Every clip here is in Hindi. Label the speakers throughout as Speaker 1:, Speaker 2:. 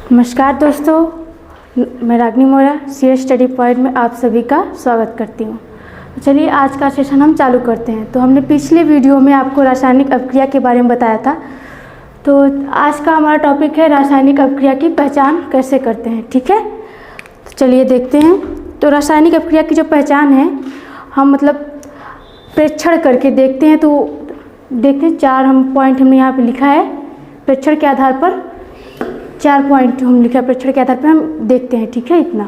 Speaker 1: नमस्कार दोस्तों, मैं रागिनी मोरा सीएस स्टडी पॉइंट में आप सभी का स्वागत करती हूँ। तो चलिए आज का सेशन हम चालू करते हैं। तो हमने पिछले वीडियो में आपको रासायनिक अभिक्रिया के बारे में बताया था। तो आज का हमारा टॉपिक है रासायनिक अभिक्रिया की पहचान कैसे करते हैं। ठीक है, तो चलिए देखते हैं। तो रासायनिक अभिक्रिया की जो पहचान है हम प्रेक्षण करके देखते हैं। तो देखते हैं 4 पॉइंट हमने यहाँ पे लिखा है। प्रेक्षण के आधार पर 4 पॉइंट हम लिखा है, प्रेक्षण के आधार पर हम देखते हैं। ठीक है, इतना।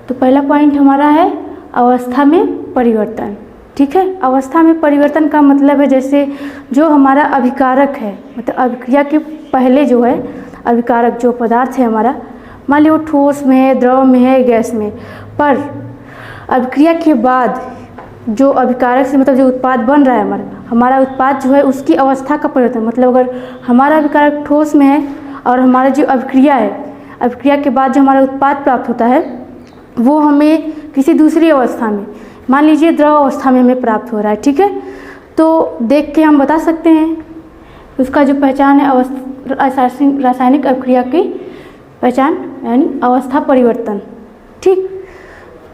Speaker 1: तो पहला पॉइंट हमारा है अवस्था में परिवर्तन। ठीक है, अवस्था में परिवर्तन का मतलब है जैसे जो हमारा अभिकारक है, मतलब अभिक्रिया के पहले जो है अभिकारक जो पदार्थ है हमारा, मान लीजिए वो ठोस में है, द्रव में है, गैस में, पर अभिक्रिया के बाद जो अभिकारक से मतलब जो उत्पाद बन रहा है हमारा उत्पाद जो है उसकी अवस्था का परिवर्तन, मतलब अगर हमारा अभिकारक ठोस में है और हमारा जो अभिक्रिया है, अभिक्रिया के बाद जो हमारा उत्पाद प्राप्त होता है वो हमें किसी दूसरी अवस्था में, मान लीजिए द्रव अवस्था में हमें प्राप्त हो रहा है। ठीक है, तो देख के हम बता सकते हैं उसका जो पहचान है रासायनिक अभिक्रिया की पहचान यानी अवस्था परिवर्तन। ठीक,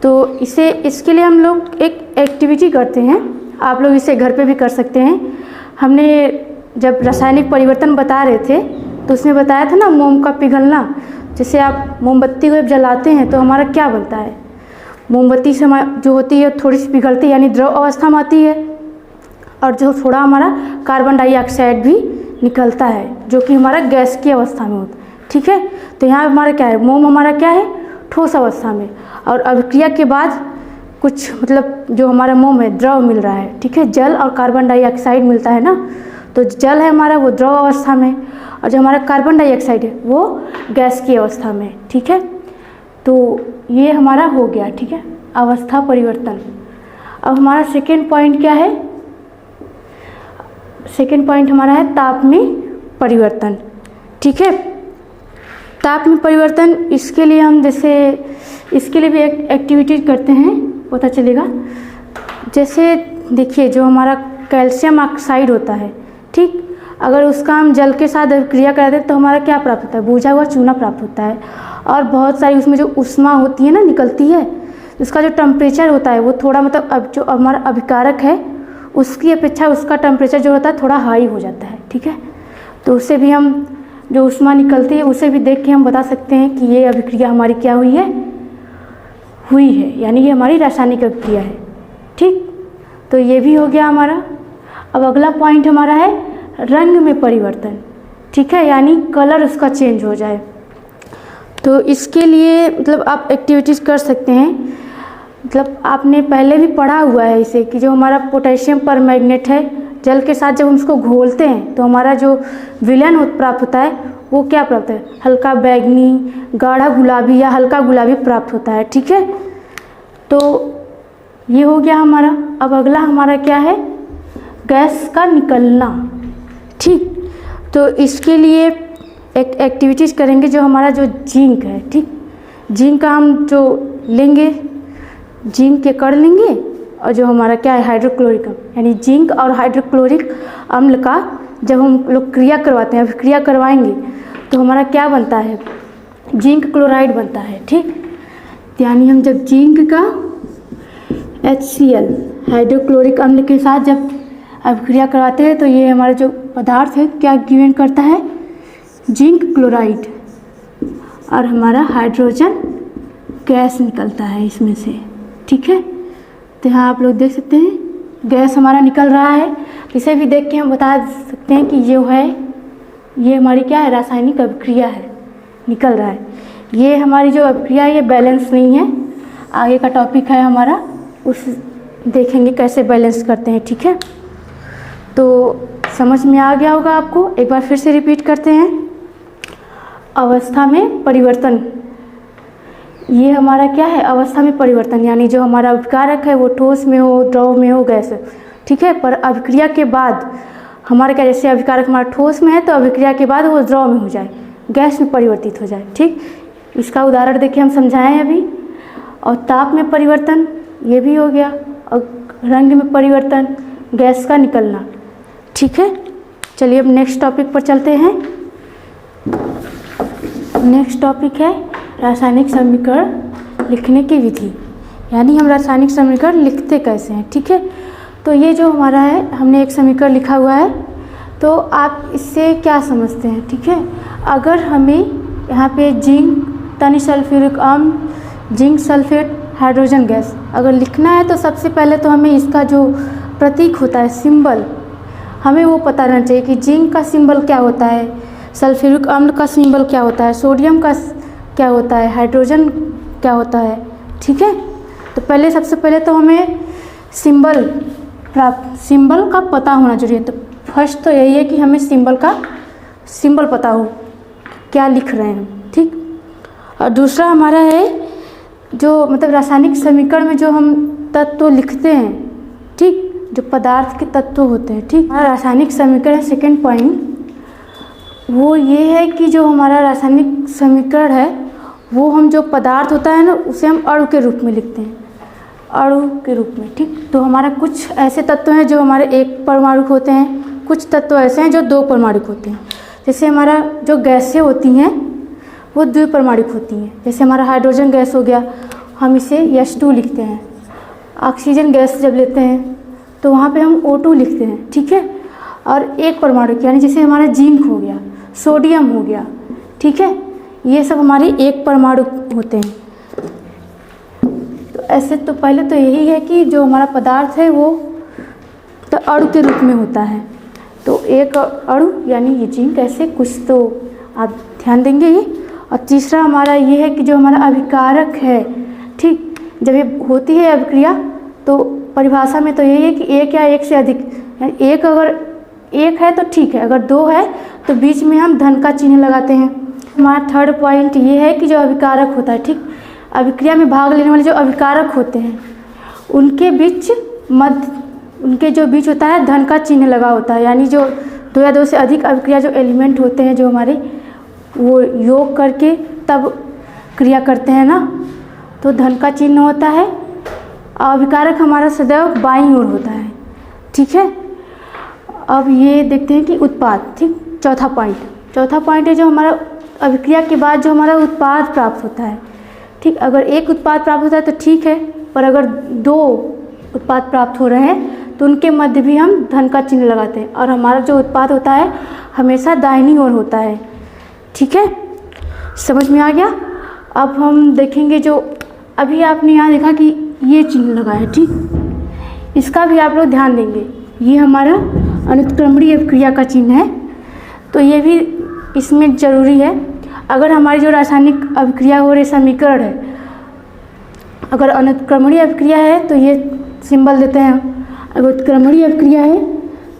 Speaker 1: तो इसके लिए हम लोग एक एक्टिविटी करते हैं। आप लोग इसे घर पे भी कर सकते हैं। हमने जब रासायनिक परिवर्तन बता रहे थे तो उसमें बताया था ना मोम का पिघलना। जैसे आप मोमबत्ती को जब जलाते हैं तो हमारा क्या बनता है, मोमबत्ती से जो होती है थोड़ी सी पिघलती है यानी द्रव अवस्था में आती है, और जो थोड़ा हमारा कार्बन डाइऑक्साइड भी निकलता है जो कि हमारा गैस की अवस्था में होता है। ठीक है, तो यहाँ हमारा क्या है, मोम हमारा क्या है ठोस अवस्था में, और अभिक्रिया के बाद कुछ मतलब जो हमारा मोम है द्रव मिल रहा है। ठीक है, जल और कार्बन डाइऑक्साइड मिलता है ना, तो जल है हमारा वो द्रव अवस्था में और जो हमारा कार्बन डाइऑक्साइड है वो गैस की अवस्था में। ठीक है, तो ये हमारा हो गया। ठीक है, अवस्था परिवर्तन। अब हमारा सेकेंड पॉइंट क्या है, सेकेंड पॉइंट हमारा है ताप में परिवर्तन। ठीक है, ताप में परिवर्तन, इसके लिए हम इसके लिए भी एक एक्टिविटी करते हैं, पता चलेगा। जैसे देखिए जो हमारा कैल्शियम ऑक्साइड होता है, ठीक, अगर उसका हम जल के साथ क्रिया कराते हैं तो हमारा क्या प्राप्त होता है, बुझा हुआ चूना प्राप्त होता है। और बहुत सारी उसमें जो ऊष्मा होती है ना निकलती है, उसका जो टेम्परेचर होता है वो थोड़ा मतलब अब जो हमारा अभिकारक है उसकी अपेक्षा उसका टेम्परेचर जो होता है थोड़ा हाई हो जाता है। ठीक है, तो उससे भी हम जो ऊष्मा निकलती है उसे भी देख के हम बता सकते हैं कि ये अभिक्रिया हमारी क्या हुई है, यानी ये हमारी रासायनिक अभिक्रिया है। ठीक, तो ये भी हो गया हमारा। अब अगला पॉइंट हमारा है रंग में परिवर्तन। ठीक है, यानी कलर उसका चेंज हो जाए। तो इसके लिए मतलब आप एक्टिविटीज़ कर सकते हैं। मतलब आपने पहले भी पढ़ा हुआ है इसे कि जो हमारा पोटेशियम परमैंगनेट है जल के साथ जब हम उसको घोलते हैं तो हमारा जो विलयन प्राप्त होता है वो क्या प्राप्त है, हल्का बैगनी, गाढ़ा गुलाबी या हल्का गुलाबी प्राप्त होता है। ठीक है, तो ये हो गया हमारा। अब अगला हमारा क्या है, गैस का निकलना। ठीक, तो इसके लिए एक एक्टिविटीज़ करेंगे जो हमारा जो जिंक है। ठीक, जिंक का हम जो लेंगे, जिंक के कण लेंगे और जो हमारा क्या है हाइड्रोक्लोरिक अम्ल, यानी जिंक और हाइड्रोक्लोरिक अम्ल का जब हम लोग क्रिया करवाते हैं, क्रिया करवाएंगे तो हमारा क्या बनता है, जिंक क्लोराइड बनता है। ठीक, यानी हम जब जिंक का HCl हाइड्रोक्लोरिक अम्ल के साथ जब अभिक्रिया करवाते हैं तो ये हमारा जो पदार्थ है क्या गिवन करता है, जिंक क्लोराइड, और हमारा हाइड्रोजन गैस निकलता है इसमें से। ठीक है, तो यहाँ आप लोग देख सकते हैं गैस हमारा निकल रहा है। इसे भी देख के हम बता सकते हैं कि ये हमारी क्या है, रासायनिक अभिक्रिया है, निकल रहा है। ये हमारी जो अभिक्रिया है ये बैलेंस नहीं है। आगे का टॉपिक है हमारा, उस देखेंगे कैसे बैलेंस करते हैं। ठीक है, तो समझ में आ गया होगा आपको। एक बार फिर से रिपीट करते हैं। अवस्था में परिवर्तन, ये हमारा क्या है, अवस्था में परिवर्तन, यानी जो हमारा अभिकारक है वो ठोस में हो, द्रव में हो, गैस है। ठीक है, पर अभिक्रिया के बाद हमारा क्या, जैसे अभिकारक हमारा ठोस में है तो अभिक्रिया के बाद वो द्रव में हो जाए, गैस में परिवर्तित हो जाए। ठीक, इसका उदाहरण देखिए हम समझाएं अभी। और ताप में परिवर्तन ये भी हो गया, और रंग में परिवर्तन, गैस का निकलना। ठीक है, चलिए अब नेक्स्ट टॉपिक पर चलते हैं। नेक्स्ट टॉपिक है रासायनिक समीकरण लिखने की विधि, यानी हम रासायनिक समीकरण लिखते कैसे हैं। ठीक है, तो ये जो हमारा है, हमने एक समीकरण लिखा हुआ है, तो आप इससे क्या समझते हैं। ठीक है, अगर हमें यहाँ पे जिंक, तनि सल्फ्यूरिक अम्ल, जिंक सल्फेट, हाइड्रोजन गैस अगर लिखना है तो सबसे पहले तो हमें इसका जो प्रतीक होता है, सिंबल, हमें वो पता रहना चाहिए कि जिंक का सिंबल क्या होता है, सल्फ्यूरिक अम्ल का सिंबल क्या होता है, सोडियम का क्या होता है, हाइड्रोजन क्या होता है। ठीक है, तो पहले सबसे पहले तो हमें सिंबल का पता होना जरूरी है। तो फर्स्ट तो यही है कि हमें सिंबल पता हो क्या लिख रहे हैं। ठीक, और दूसरा हमारा है जो मतलब रासायनिक समीकरण में जो हम तत्व लिखते हैं, ठीक, जो पदार्थ के तत्व होते हैं। ठीक, हमारा रासायनिक समीकरण सेकेंड पॉइंट वो ये है कि जो हमारा रासायनिक समीकरण है वो हम जो पदार्थ होता है ना उसे हम अणु के रूप में लिखते हैं, अणु के रूप में। ठीक, तो हमारा कुछ ऐसे तत्व हैं जो हमारे एक परमाणु होते हैं, कुछ तत्व ऐसे हैं जो दो परमाणु होते हैं। जैसे हमारा जो गैसें होती हैं वो द्विपरमाणुक होती हैं। जैसे हमारा हाइड्रोजन गैस हो गया, हम इसे H2 लिखते हैं। ऑक्सीजन गैस जब लेते हैं तो वहाँ पे हम O2 लिखते हैं। ठीक है, और एक परमाणु यानी जैसे हमारा जिंक हो गया, सोडियम हो गया, ठीक है, ये सब हमारे एक परमाणु होते हैं। तो ऐसे तो पहले तो यही है कि जो हमारा पदार्थ है वो तो अणु के रूप में होता है। तो एक अणु यानी ये जिंक, ऐसे कुछ तो आप ध्यान देंगे ये। और तीसरा हमारा ये है कि जो हमारा अभिकारक है, ठीक, जब ये होती है अभिक्रिया तो परिभाषा में तो यही है कि एक या एक से अधिक, यानी एक अगर एक है तो ठीक है, अगर दो है तो बीच में हम धन का चिन्ह लगाते हैं। हमारा थर्ड पॉइंट ये है कि जो अभिकारक होता है, ठीक, अभिक्रिया में भाग लेने वाले जो अभिकारक होते हैं उनके बीच उनके जो बीच होता है धन का चिन्ह लगा होता है, यानी जो दो या दो से अधिक अभिक्रिया जो एलिमेंट होते हैं जो हमारे वो योग करके तब क्रिया करते हैं ना, तो धन का चिन्ह होता है। अभिकारक हमारा सदैव बाईं ओर होता है। ठीक है, अब ये देखते हैं कि उत्पाद, ठीक, चौथा पॉइंट है जो हमारा अभिक्रिया के बाद जो हमारा उत्पाद प्राप्त होता है। ठीक, अगर एक उत्पाद प्राप्त होता है तो ठीक है, पर अगर दो उत्पाद प्राप्त हो रहे हैं तो उनके मध्य भी हम धन का चिन्ह लगाते हैं, और हमारा जो उत्पाद होता है हमेशा दाहिनी ओर होता है। ठीक है, समझ में आ गया। अब हम देखेंगे जो अभी आपने यहाँ देखा कि ये चिन्ह लगा है, ठीक, इसका भी आप लोग ध्यान देंगे। ये हमारा अनुत्क्रमणीय अभिक्रिया का चिन्ह है, तो ये भी इसमें ज़रूरी है। अगर हमारी जो रासायनिक अभिक्रिया हो रही समीकरण है, अगर अनुत्क्रमणीय अभिक्रिया है तो ये सिंबल देते हैं हम, अगर उत्क्रमणीय अभिक्रिया है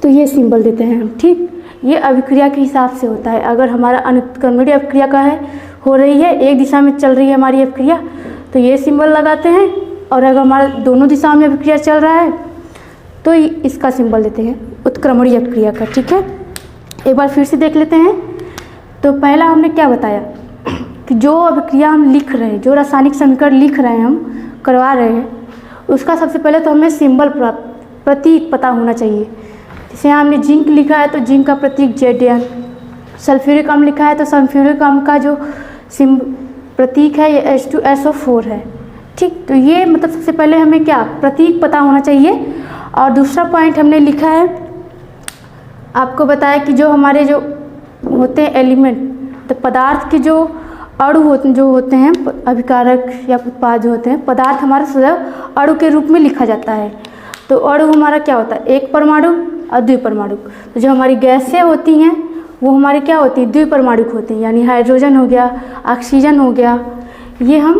Speaker 1: तो ये सिंबल देते हैं हम। ठीक, ये अभिक्रिया के हिसाब से होता है। अगर हमारा अनुत्क्रमणीय अभिक्रिया का है, हो रही है, एक दिशा में चल रही है हमारी अभिक्रिया, तो ये सिंबल लगाते हैं, और अगर हमारा दोनों दिशाओं में अभिक्रिया चल रहा है तो इसका सिंबल देते हैं उत्क्रमणीय अभिक्रिया का। ठीक है, एक बार फिर से देख लेते हैं। तो पहला हमने क्या बताया कि जो अभिक्रिया हम लिख रहे हैं, जो रासायनिक समीकरण लिख रहे हैं, हम करवा रहे हैं, उसका सबसे पहले तो हमें सिंबल प्रतीक पता होना चाहिए। जैसे यहाँ हमने जिंक लिखा है तो जिंक का प्रतीक Zn, सल्फ्यूरिक अम्ल लिखा है तो सल्फ्यूरिक अम्ल का जो प्रतीक है ये H2SO4 है। ठीक, तो ये मतलब सबसे पहले हमें क्या प्रतीक पता होना चाहिए। और दूसरा पॉइंट हमने लिखा है, आपको बताया कि जो हमारे जो होते हैं एलिमेंट, तो पदार्थ के जो अणु जो होते हैं, अभिकारक या उत्पाद जो होते हैं, पदार्थ हमारा सदैव अणु के रूप में लिखा जाता है। तो अणु हमारा क्या होता है, एक परमाणु और द्विपरमाणुक। तो जो हमारी गैसें होती हैं वो हमारी क्या होती है, द्विपरमाणुक होती हैं, यानी हाइड्रोजन हो गया, ऑक्सीजन हो गया, ये हम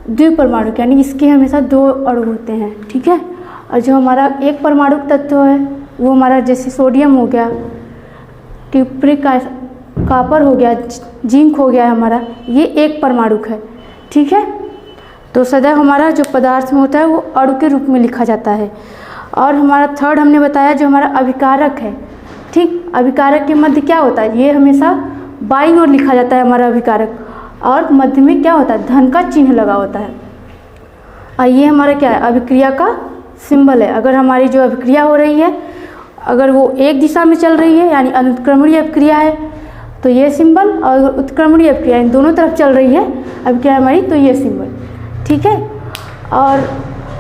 Speaker 1: द्विपरमाणुक, यानी इसके हमेशा दो अणु होते हैं। ठीक है, और जो हमारा एक परमाणुक तत्व है वो हमारा जैसे सोडियम हो गया, क्यूप्रिक कॉपर हो गया, जिंक हो गया हमारा, ये एक परमाणुक है। ठीक है, तो सदैव हमारा जो पदार्थ में होता है वो अणु के रूप में लिखा जाता है। और हमारा थर्ड हमने बताया जो हमारा अभिकारक है, ठीक, अभिकारक के मध्य क्या होता है, ये हमेशा बाईं ओर लिखा जाता है हमारा अभिकारक, और मध्य में क्या होता है, धन का चिन्ह लगा होता है। और ये हमारा क्या है, अभिक्रिया का सिंबल है। अगर हमारी जो अभिक्रिया हो रही है, अगर वो एक दिशा में चल रही है यानी अनुत्क्रमणीय अभिक्रिया है, तो ये सिंबल, और उत्क्रमणीय अभिक्रिया इन दोनों तरफ चल रही है अभिक्रिया हमारी, तो ये सिंबल। ठीक है। और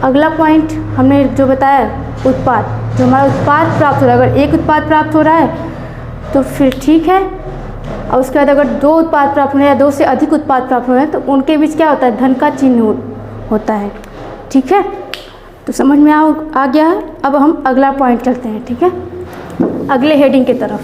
Speaker 1: अगला पॉइंट हमने जो बताया, उत्पाद, जो हमारा उत्पाद प्राप्त हो रहा है, अगर एक उत्पाद प्राप्त हो रहा है तो फिर ठीक है, और उसके बाद अगर दो उत्पाद प्राप्त हो रहे हैं या दो से अधिक उत्पाद प्राप्त हो रहे हैं तो उनके बीच क्या होता है, धन का चिन्ह होता है। ठीक है, तो समझ में आ गया है। अब हम अगला पॉइंट चलते हैं। ठीक है, अगले हेडिंग की तरफ।